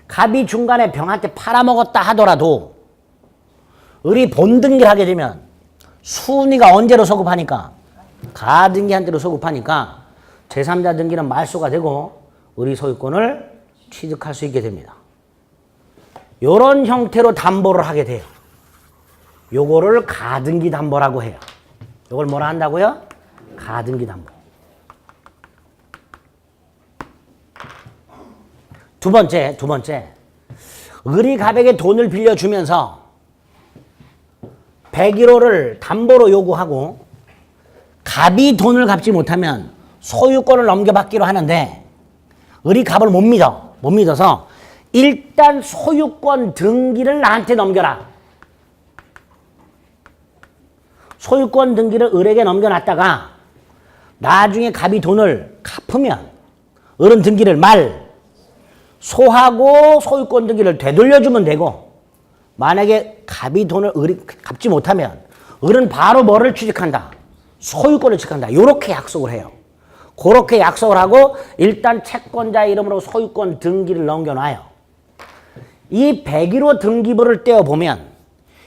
갑이 중간에 병한테 팔아먹었다 하더라도 을이 본등기를 하게 되면 순위가 언제로 소급하니까? 가등기한테로 소급하니까 제3자 등기는 말소가 되고 을이 소유권을 취득할 수 있게 됩니다. 이런 형태로 담보를 하게 돼요. 요거를 가등기 담보라고 해요. 요걸 뭐라 한다고요? 가등기 담보. 두 번째. 을이 갑에게 돈을 빌려주면서 101호를 담보로 요구하고 갑이 돈을 갚지 못하면 소유권을 넘겨받기로 하는데 을이 갑을 못 믿어서 일단 소유권 등기를 나한테 넘겨라. 소유권 등기를 을에게 넘겨놨다가 나중에 갑이 돈을 갚으면 을은 등기를 소하고 소유권 등기를 되돌려주면 되고 만약에 갑이 돈을 을이 갚지 못하면 을은 바로 뭐를 취득한다? 소유권을 취득한다. 요렇게 약속을 해요. 그렇게 약속을 하고 일단 채권자 이름으로 소유권 등기를 넘겨놔요. 이 101호 등기부를 떼어보면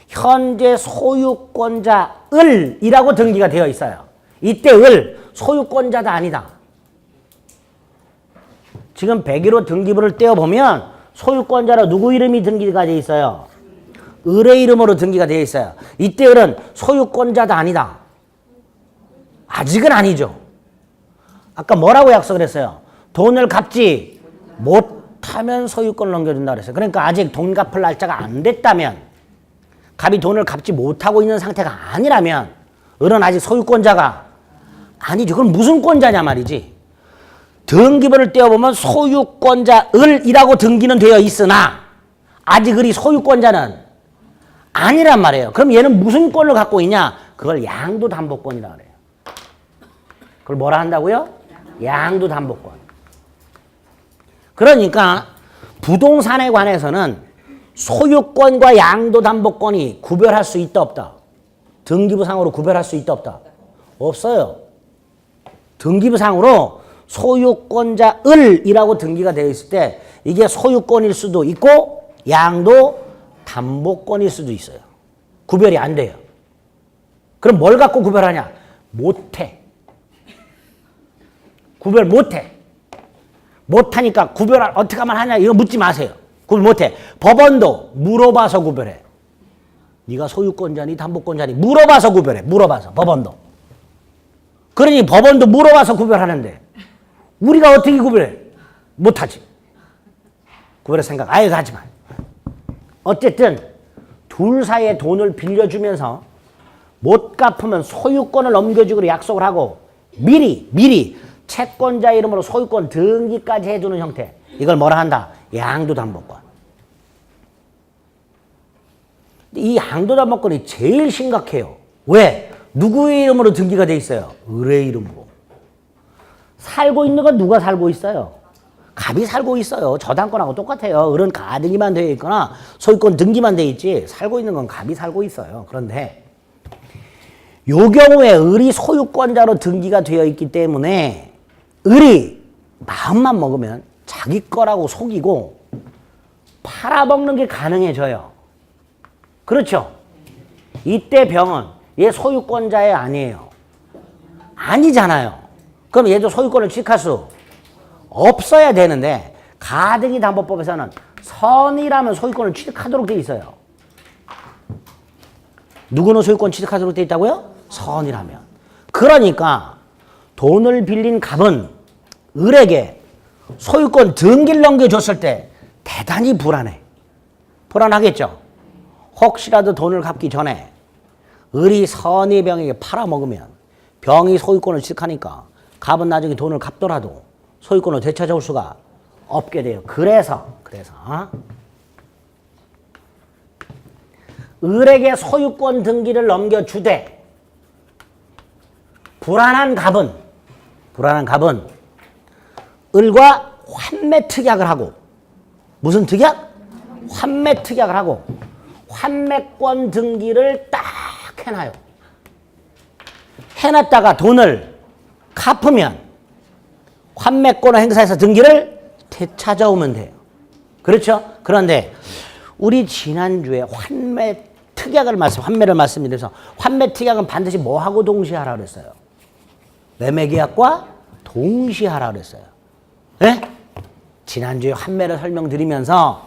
현재 소유권자 을이라고 등기가 되어 있어요. 이때 을 소유권자다 아니다. 지금 101호 등기부를 떼어보면 소유권자로 누구 이름이 등기가 되어 있어요? 을의 이름으로 등기가 되어 있어요. 이때 을은 소유권자다 아니다. 아직은 아니죠. 아까 뭐라고 약속을 했어요? 돈을 갚지 못하면 소유권을 넘겨준다 그랬어요. 그러니까 아직 돈 갚을 날짜가 안 됐다면 갑이 돈을 갚지 못하고 있는 상태가 아니라면 을은 아직 소유권자가 아니죠. 그럼 무슨 권자냐 말이지. 등기부를 떼어보면 소유권자 을이라고 등기는 되어 있으나 아직 을이 소유권자는 아니란 말이에요. 그럼 얘는 무슨 권을 갖고 있냐? 그걸 양도담보권이라 그래요. 그걸 뭐라 한다고요? 양도담보권. 그러니까 부동산에 관해서는 소유권과 양도담보권이 구별할 수 있다 없다? 등기부상으로 구별할 수 있다 없다? 없어요. 등기부상으로 소유권자 을이라고 등기가 되어 있을 때 이게 소유권일 수도 있고 양도담보권일 수도 있어요. 구별이 안 돼요. 그럼 뭘 갖고 구별하냐? 못해. 구별 못해. 못하니까 구별을 어떻게 하면 하냐 이거 묻지 마세요. 구별 못해. 법원도 물어봐서 구별해. 네가 소유권자니 담보권자니 물어봐서 구별해. 물어봐서 법원도. 그러니 법원도 물어봐서 구별하는데 우리가 어떻게 구별해? 못하지. 구별할 생각 아예 하지 마. 어쨌든 둘 사이에 돈을 빌려주면서 못 갚으면 소유권을 넘겨주기로 약속을 하고 미리 채권자 이름으로 소유권 등기까지 해주는 형태. 이걸 뭐라 한다? 양도담보권. 이 양도담보권이 제일 심각해요. 왜? 누구의 이름으로 등기가 돼 있어요? 을의 이름으로. 살고 있는 건 누가 살고 있어요? 갑이 살고 있어요. 저당권하고 똑같아요. 을은 가등기만 되어 있거나 소유권 등기만 되어 있지 살고 있는 건 갑이 살고 있어요. 그런데 요 경우에 을이 소유권자로 등기가 되어 있기 때문에 을이 마음만 먹으면 자기 거라고 속이고 팔아먹는 게 가능해져요. 그렇죠? 이때 병은 얘 소유권자에 아니에요. 아니잖아요. 그럼 얘도 소유권을 취득할 수 없어야 되는데 가등기 담보법에서는 선이라면 소유권을 취득하도록 돼 있어요. 누구는 소유권 취득하도록 돼 있다고요? 선이라면. 그러니까 돈을 빌린 갑은 을에게 소유권 등기를 넘겨줬을 때 대단히 불안해. 불안하겠죠? 혹시라도 돈을 갚기 전에 을이 선의 병에게 팔아먹으면 병이 소유권을 취득하니까 갑은 나중에 돈을 갚더라도 소유권을 되찾아올 수가 없게 돼요. 그래서 을에게 소유권 등기를 넘겨주되 불안한 갑은 을과 환매 특약을 하고 무슨 특약? 환매 특약을 하고 환매권 등기를 딱 해놔요. 해놨다가 돈을 갚으면 환매권을 행사해서 등기를 되찾아오면 돼요. 그렇죠? 그런데 우리 지난주에 환매를 말씀드려서 환매 특약은 반드시 뭐하고 동시에 하라 그랬어요? 매매계약과 동시에 하라 그랬어요. 네? 지난주에 환매를 설명드리면서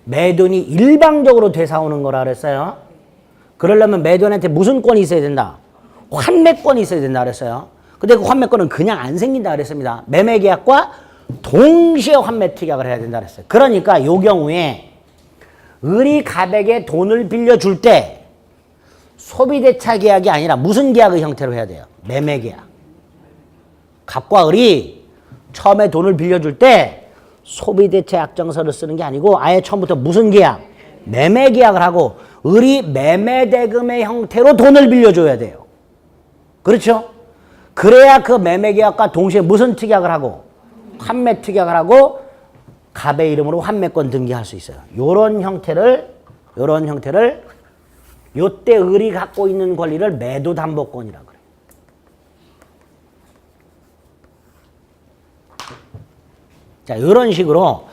매도인이 일방적으로 되사오는 거라 그랬어요. 그러려면 매도인한테 무슨 권이 있어야 된다? 환매권이 있어야 된다 그랬어요. 근데 그 환매권은 그냥 안 생긴다 그랬습니다. 매매계약과 동시에 환매 특약을 해야 된다 그랬어요. 그러니까 이 경우에 을이 갑에게 돈을 빌려줄 때 소비대차 계약이 아니라 무슨 계약의 형태로 해야 돼요? 매매계약. 갑과 을이 처음에 돈을 빌려줄 때 소비대차 약정서를 쓰는 게 아니고 아예 처음부터 무슨 계약? 매매계약을 하고 을이 매매대금의 형태로 돈을 빌려줘야 돼요. 그렇죠? 그래야 그 매매계약과 동시에 무슨 특약을 하고? 환매 특약을 하고 갑의 이름으로 환매권 등기할 수 있어요. 요런 형태를 요때 을이 갖고 있는 권리를 매도담보권이라고 그래요. 자, 이런 식으로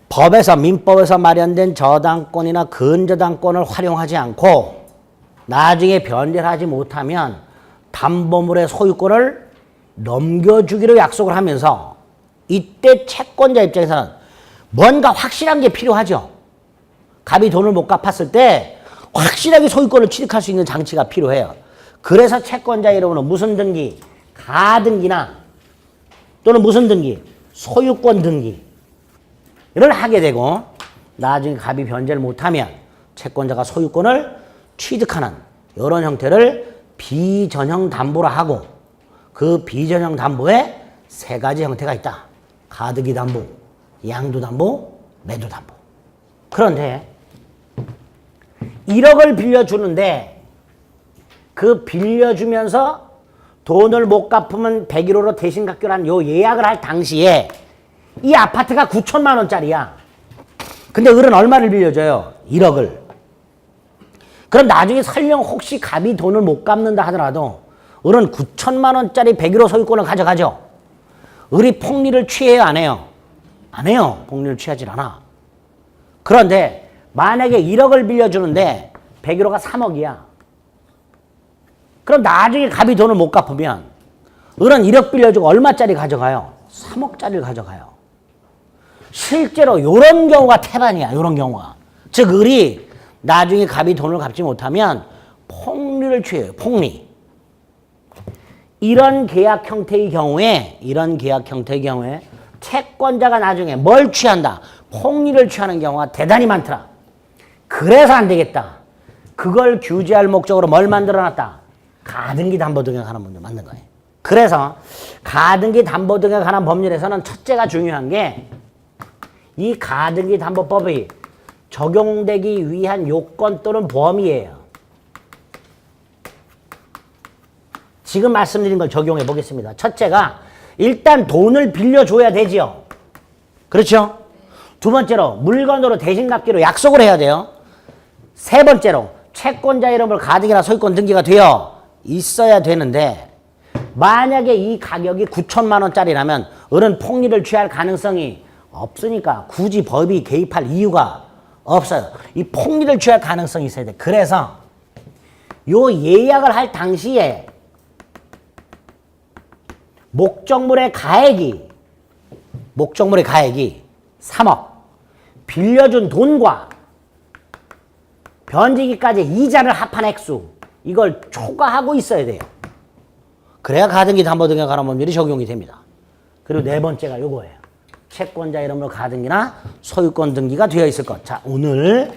법에서 민법에서 마련된 저당권이나 근저당권을 활용하지 않고 나중에 변제를 하지 못하면 담보물의 소유권을 넘겨주기로 약속을 하면서 이때 채권자 입장에서는 뭔가 확실한 게 필요하죠. 갑이 돈을 못 갚았을 때 확실하게 소유권을 취득할 수 있는 장치가 필요해요. 그래서 채권자 이름으로 무슨 등기? 가등기나 또는 무슨 등기? 소유권 등기를 하게 되고 나중에 갑이 변제를 못하면 채권자가 소유권을 취득하는 이런 형태를 비전형 담보라 하고 그 비전형 담보에 세 가지 형태가 있다. 가등기 담보, 양도 담보, 매도 담보. 그런데 1억을 빌려주는데 그 빌려주면서 돈을 못 갚으면 101호로 대신 갚기로 요 예약을 할 당시에 이 아파트가 9천만 원짜리야. 근데 을은 얼마를 빌려줘요? 1억을. 그럼 나중에 설령 혹시 갑이 돈을 못 갚는다 하더라도 을은 9천만 원짜리 101호 소유권을 가져가죠. 을이 폭리를 취해요? 안 해요? 안 해요. 폭리를 취하질 않아. 그런데 만약에 1억을 빌려주는데 101호가 3억이야. 그럼 나중에 갑이 돈을 못 갚으면 을은 1억 빌려주고 얼마짜리 가져가요? 3억짜리를 가져가요. 실제로 이런 경우가 태반이야. 이런 경우가. 즉 을이 나중에 갑이 돈을 갚지 못하면 폭리를 취해요. 폭리. 이런 계약 형태의 경우에 채권자가 나중에 뭘 취한다? 폭리를 취하는 경우가 대단히 많더라. 그래서 안 되겠다. 그걸 규제할 목적으로 뭘 만들어놨다? 가등기 담보 등에 관한 법률을 만든 거예요. 그래서 가등기 담보 등에 관한 법률에서는 첫째가 중요한 게 이 가등기 담보법이 적용되기 위한 요건 또는 범위예요. 지금 말씀드린 걸 적용해 보겠습니다. 첫째가 일단 돈을 빌려줘야 되지요. 그렇죠? 두 번째로 물건으로 대신 갚기로 약속을 해야 돼요. 세 번째로 채권자 이름으로 가등기나 소유권 등기가 되어 있어야 되는데 만약에 이 가격이 9천만 원짜리라면 을은 폭리를 취할 가능성이 없으니까 굳이 법이 개입할 이유가 없어요. 이 폭리를 취할 가능성이 있어야 돼. 그래서 요 예약을 할 당시에 목적물의 가액이 3억, 빌려준 돈과 변제기까지 이자를 합한 액수, 이걸 초과하고 있어야 돼요. 그래야 가등기 담보 등에 관한 법률이 적용이 됩니다. 그리고 네 번째가 요거예요. 채권자 이름으로 가등기나 소유권 등기가 되어 있을 것. 자, 오늘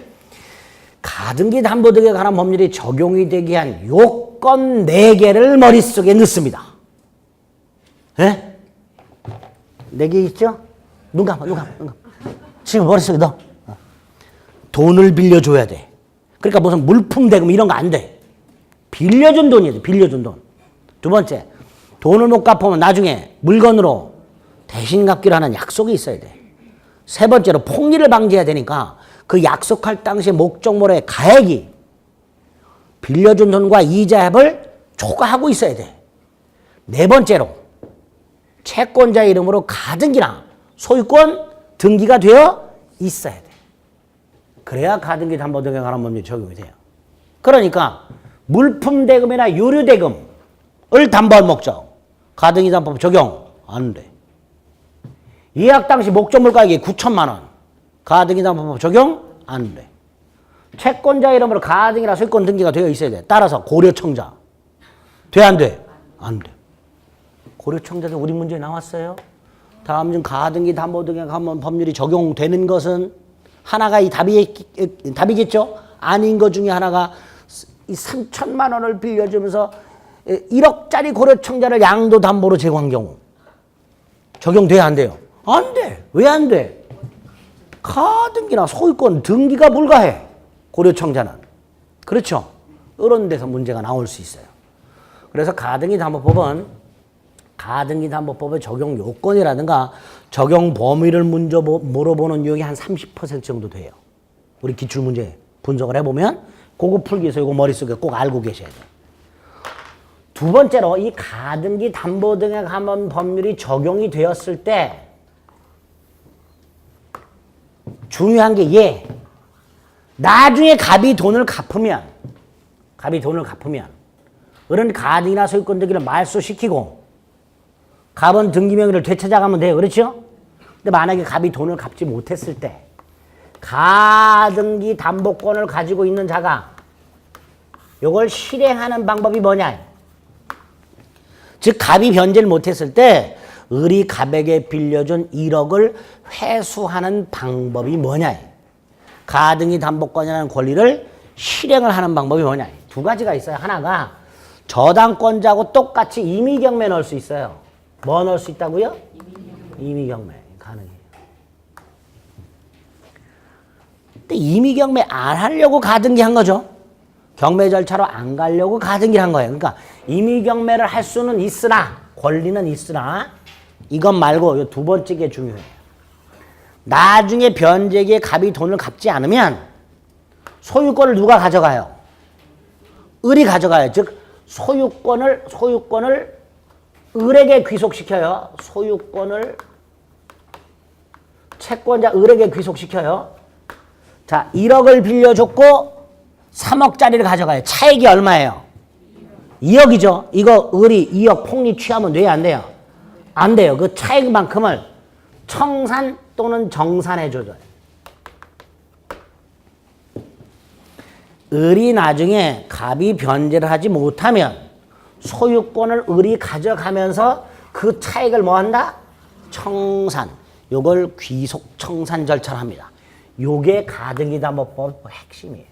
가등기 담보 등에 관한 법률이 적용이 되기 위한 요건 4개를 머릿속에 넣습니다. 예? 4개 있죠? 눈 감아. 지금 머릿속에 넣어. 돈을 빌려줘야 돼. 그러니까 무슨 물품 대금 이런 거 안 돼. 빌려준 돈이야. 빌려준 돈. 두 번째, 돈을 못 갚으면 나중에 물건으로 대신 갚기로 하는 약속이 있어야 돼. 세 번째로 폭리를 방지해야 되니까 그 약속할 당시에 목적물의 가액이 빌려준 돈과 이자 합을 초과하고 있어야 돼. 네 번째로 채권자 이름으로 가등기나 소유권 등기가 되어 있어야 돼. 그래야 가등기 담보 등에 관한 법률이 적용이 돼요. 그러니까 물품 대금이나 유류 대금을 담보할 목적 가등기 담보법 적용 안 돼. 예약 당시 목적물 가격이 9천만 원 가등기 담보법 적용 안 돼. 채권자 이름으로 가등기나 소유권 등기가 되어 있어야 돼. 따라서 고려청자 돼 안 돼? 안 돼. 고려청자도 우리 문제에 나왔어요. 다음 중 가등기 담보 등에 관한 법률이 적용되는 것은 하나가 이 답이겠죠? 아닌 것 중에 하나가 이 3천만 원을 빌려주면서 1억짜리 고려청자를 양도담보로 제공한 경우 적용돼야 안 돼요? 안 돼. 왜 안 돼? 가등기나 소유권 등기가 불가해. 고려청자는. 그렇죠? 이런 데서 문제가 나올 수 있어요. 그래서 가등기 담보법은 가등기 담보법의 적용 요건이라든가 적용 범위를 먼저 물어보는 유형이 한 30% 정도 돼요. 우리 기출문제 분석을 해보면 그거 풀기 위해서 이거 머릿속에 꼭 알고 계셔야 돼요. 두 번째로 이 가등기 담보 등에 관한 법률이 적용이 되었을 때 중요한 게 나중에 갑이 돈을 갚으면 을은 가등기나 소유권 등기를 말소시키고 갑은 등기 명의를 되찾아가면 돼요. 그렇죠? 근데 만약에 갑이 돈을 갚지 못했을 때 가등기 담보권을 가지고 있는 자가 이걸 실행하는 방법이 뭐냐? 즉 갑이 변제를 못했을 때 을이 갑에게 빌려준 1억을 회수하는 방법이 뭐냐? 가등기 담보권이라는 권리를 실행을 하는 방법이 뭐냐? 두 가지가 있어요. 하나가 저당권자하고 똑같이 임의경매 넣을 수 있어요. 뭐 넣을 수 있다고요? 임의경매 가능해요. 근데 임의경매 안 하려고 가등기 한 거죠. 경매 절차로 안 가려고 가등기를 한 거예요. 그러니까 임의경매를 할 수는 있으나 권리는 있으나 이것 말고 이 두 번째 게 중요해요. 나중에 변제기에 갑이 돈을 갚지 않으면 소유권을 누가 가져가요? 을이 가져가요. 즉 소유권을 을에게 귀속시켜요. 소유권을 채권자 을에게 귀속시켜요. 자, 1억을 빌려줬고 3억짜리를 가져가요. 차액이 얼마예요? 2억이죠. 이거 을이 2억 폭리 취하면 돼요? 안 돼요? 안 돼요. 그 차액만큼을 청산 또는 정산해 줘줘요. 을이 나중에 갑이 변제를 하지 못하면 소유권을 을이 가져가면서 그 차액을 뭐 한다? 청산. 요걸 귀속 청산 절차를 합니다. 요게 가등기 담보법 핵심이에요.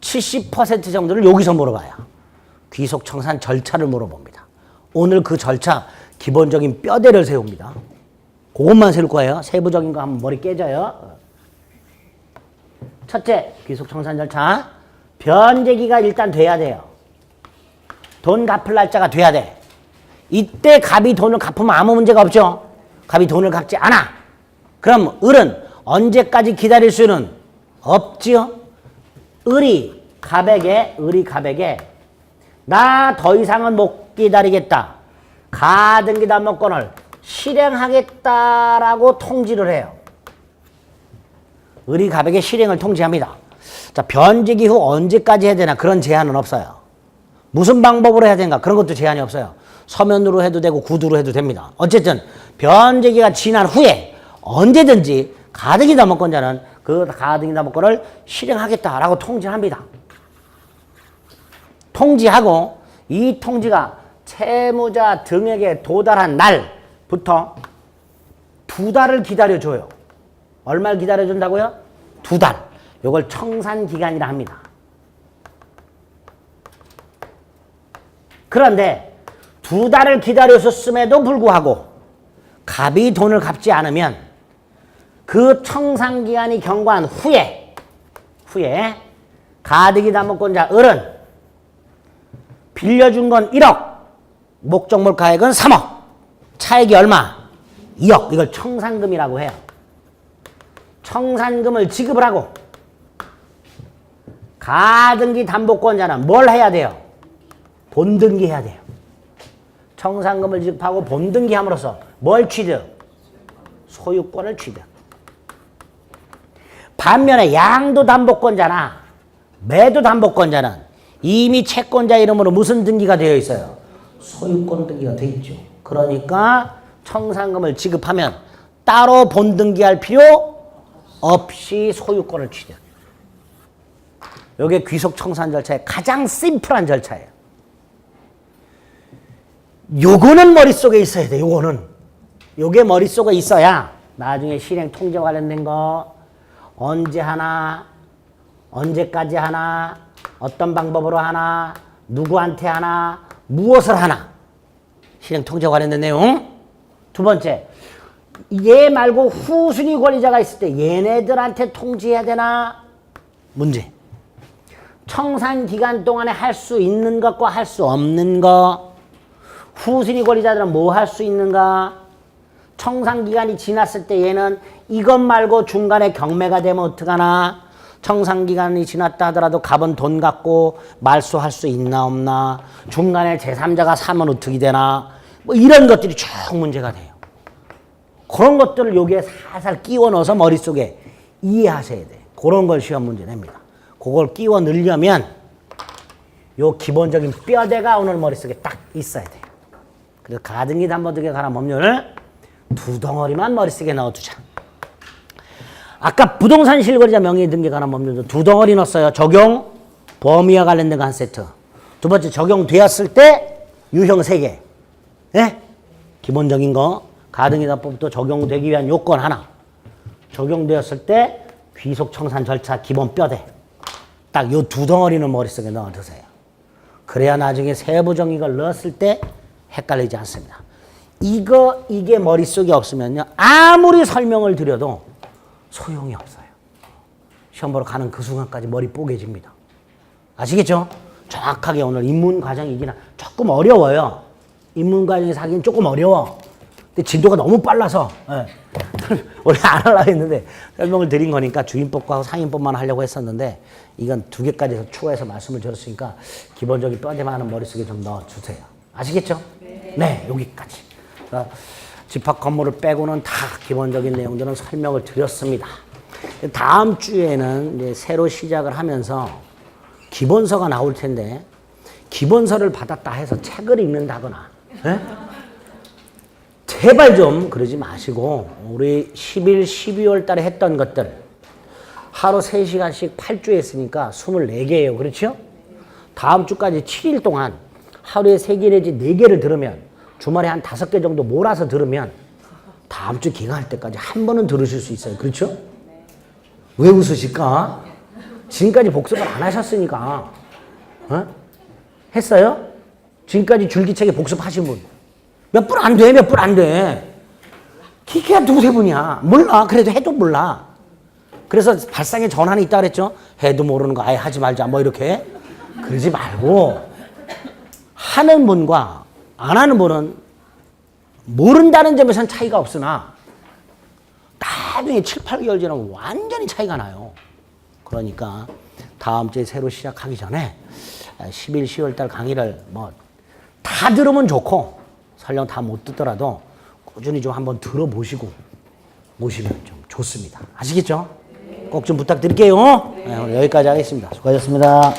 70% 정도를 여기서 물어봐요. 귀속 청산 절차를 물어봅니다. 오늘 그 절차 기본적인 뼈대를 세웁니다. 그것만 세울 거예요. 세부적인 거 하면 머리 깨져요. 첫째, 귀속청산 절차. 변제기가 일단 돼야 돼요. 돈 갚을 날짜가 돼야 돼. 이때 갑이 돈을 갚으면 아무 문제가 없죠. 갑이 돈을 갚지 않아. 그럼 을은 언제까지 기다릴 수는 없지요. 을이 갑에게 나 더 이상은 못 기다리겠다. 가등기 담보권을 실행하겠다라고 통지를 해요. 을이 갑에게 실행을 통지합니다. 자, 변제기 후 언제까지 해야 되나 그런 제한은 없어요. 무슨 방법으로 해야 되는가 그런 것도 제한이 없어요. 서면으로 해도 되고 구두로 해도 됩니다. 어쨌든 변제기가 지난 후에 언제든지 가등기 담보권자는 그 가등기 담보권을 실행하겠다라고 통지합니다. 통지하고 이 통지가 채무자 등에게 도달한 날부터 2달을 기다려줘요. 얼마를 기다려준다고요? 2달. 이걸 청산기간이라 합니다. 그런데 2달을 기다렸음에도 불구하고 갑이 돈을 갚지 않으면 그 청산기간이 경과한 후에 가등기 담보권자 을은 빌려준 건 1억, 목적물 가액은 3억, 차액이 얼마? 2억. 이걸 청산금이라고 해요. 청산금을 지급을 하고 가등기 담보권자는 뭘 해야 돼요? 본등기 해야 돼요. 청산금을 지급하고 본등기함으로써 뭘 취득? 소유권을 취득. 반면에 양도담보권자나 매도담보권자는 이미 채권자 이름으로 무슨 등기가 되어 있어요? 소유권 등기가 되어 있죠. 그러니까 청산금을 지급하면 따로 본등기할 필요 없이 소유권을 취득. 이게 귀속청산 절차의 가장 심플한 절차예요. 요거는 머릿속에 있어야 돼. 요게 머릿속에 있어야 나중에 실행 통제 관련된 거 언제 하나, 언제까지 하나, 어떤 방법으로 하나, 누구한테 하나, 무엇을 하나. 실행 통제 관련된 내용. 두 번째, 얘 말고 후순위 권리자가 있을 때 얘네들한테 통지해야 되나? 문제. 청산 기간 동안에 할 수 있는 것과 할 수 없는 것. 후순위 권리자들은 뭐 할 수 있는가? 청산 기간이 지났을 때 얘는 이것 말고 중간에 경매가 되면 어떡하나? 청산 기간이 지났다 하더라도 갑은 돈 갖고 말소할 수 있나 없나? 중간에 제3자가 사면 어떻게 되나? 뭐 이런 것들이 쭉 문제가 돼요. 그런 것들을 여기에 살살 끼워 넣어서 머릿속에 이해하셔야 돼요. 그런 걸 시험 문제 냅니다. 그걸 끼워 넣으려면 요 기본적인 뼈대가 오늘 머릿속에 딱 있어야 돼요. 그래서 가등기 담보등기에 관한 법률을 2덩어리만 머릿속에 넣어두자. 아까 부동산 실거래자 명의등기에 관한 법률도 2덩어리 넣었어요. 적용, 범위와 관련된 거 한 세트. 두 번째, 적용되었을 때 유형 3개. 네? 기본적인 거. 가등기담보법도 적용되기 위한 요건 하나. 적용되었을 때 귀속청산 절차 기본 뼈대. 딱 요 2덩어리는 머릿속에 넣어두세요. 그래야 나중에 세부적인 걸 넣었을 때 헷갈리지 않습니다. 이게 머릿속에 없으면요. 아무리 설명을 드려도 소용이 없어요. 시험 보러 가는 그 순간까지 머리 뽀개집니다. 아시겠죠? 정확하게 오늘 입문 과정이긴 조금 어려워요. 입문 과정에서 하기는 조금 어려워. 근데 진도가 너무 빨라서 원래 안 하려고 했는데 설명을 드린 거니까 주임법과 상임법만 하려고 했었는데 이건 2개까지 추가해서 말씀을 드렸으니까 기본적인 뼈대만 하는 머릿속에 좀 넣어주세요. 아시겠죠? 네, 여기까지. 집합 건물을 빼고는 다 기본적인 내용들은 설명을 드렸습니다. 다음 주에는 이제 새로 시작을 하면서 기본서가 나올 텐데 기본서를 받았다 해서 책을 읽는다거나 제발 좀 그러지 마시고 우리 11, 12월 달에 했던 것들 하루 3시간씩 8주에 했으니까 24개예요. 그렇죠? 다음 주까지 7일 동안 하루에 3개 내지 4개를 들으면 주말에 한 5개 정도 몰아서 들으면 다음 주 기간할 때까지 한 번은 들으실 수 있어요. 그렇죠? 왜 웃으실까? 지금까지 복습을 안 하셨으니까. 했어요? 지금까지 줄기차게 복습하신 분. 몇 분 안 돼, 몇 분 안 돼. 기계가 두세 분이야. 몰라. 그래도 해도 몰라. 그래서 발상의 전환이 있다 그랬죠. 해도 모르는 거 아예 하지 말자. 뭐 이렇게. 그러지 말고 하는 분과 안 하는 분은 모른다는 점에서는 차이가 없으나 나중에 7, 8개월 지나면 완전히 차이가 나요. 그러니까 다음 주에 새로 시작하기 전에 11, 10월 달 강의를 뭐 다 들으면 좋고 설령 다 못 듣더라도 꾸준히 좀 한번 들어보시고 오시면 좀 좋습니다. 아시겠죠? 꼭 좀 부탁드릴게요. 네, 오늘 여기까지 하겠습니다. 수고하셨습니다.